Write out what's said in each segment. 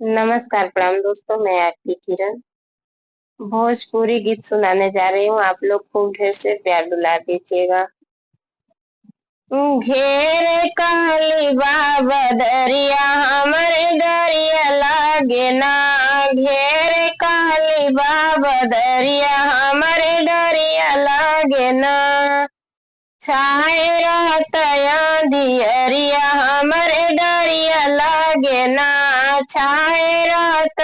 नमस्कार, प्रणाम दोस्तों। मैं आपकी किरण भोजपुरी गीत सुनाने जा रही हूँ। आप लोग खूब ढेर से प्यार दुलार दीजिएगा। घेर काली बाबा दरिया हमरे दरिया लागे ना। घेर काली बाबा दरिया हमरे दरिया लागे ना। छाए रात दियरिया हमरे दरिया लागे ना। छाए रात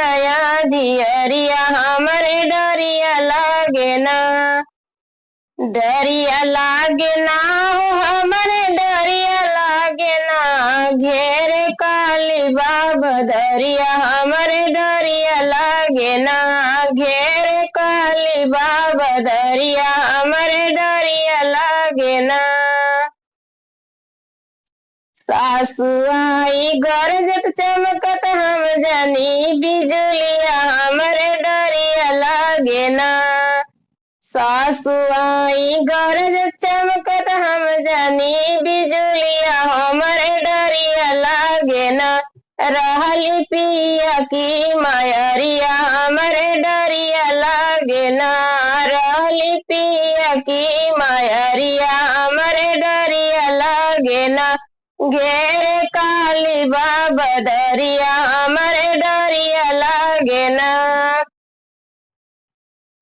दियरिया हमरे दरिया लागे ना। डरिया लागे ना हो हमरे डरिया लागे ना। घेर काली बाबा दरिया हमरे डरिया लागे ना। घेर काली बाबा दरिया हमरे डरिया लागे ना। सासु आई गरजत चमकत हम जानी बिजुलिया हमरे डरिया लागे ना। सासु आई गरजत चमकत हम जानी बिजुलिया हमरे डरिया लागे ना। रहली पिया की मायरिया हमरे डरिया लागे ना। रहली पिया की मायरिया हमरे डरिया लागे ना। घेर काली बाबा दरिया हमरे डरिया लागे ना।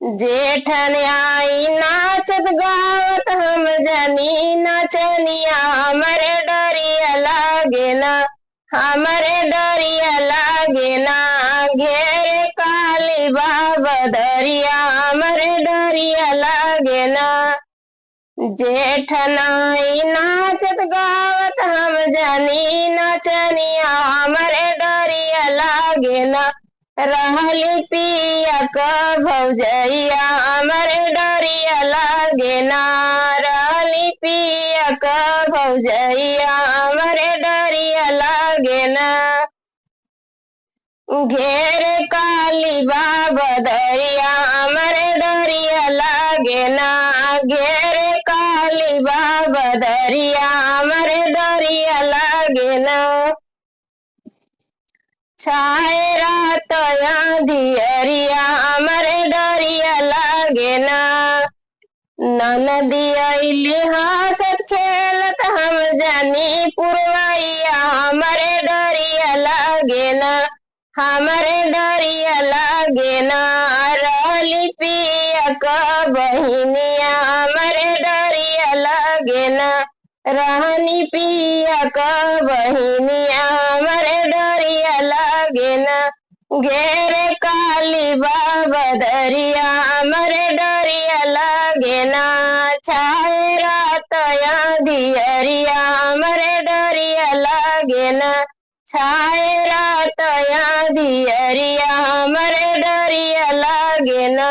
जेठन आई नाचत गावत हम जानी नाचनिया हमरे डरिया लागे ना। हमरे डरिया लागे ना। घेर काली बाबा दरिया हमरे डरिया लागे ना। जेठन आई नाचत गावत हम जानी नाचनिया हमरे डरिया लागे ना। रहली पिया का भौजैया हमरे डरिया लागे ना। रहली पिया का भौजैया हमरे डरिया लागे ना। घेर काली बाबा दरिया हमरे डरिया लागे ना। घेर काली बाबा दरिया हमरे डरिया लागे ना। छाए रात दियरिया हमरे डरिया लागे ना। ननदी अइली हंसत खेलत हम जानी पुरवैया हमरे डरिया लागे ना। हमरे डरिया लागे ना। रहली पिया का बहिनिया हमरे डरिया लागे ना। रहनी पिया का बहिनिया हमरे डरिया लागे ना। घेर काली बाबा दरिया हमरे डरिया लागे ना। छाए रात दियरिया हमरे डरिया लागे ना। छाए रात दियरिया हमरे डरिया लागे ना।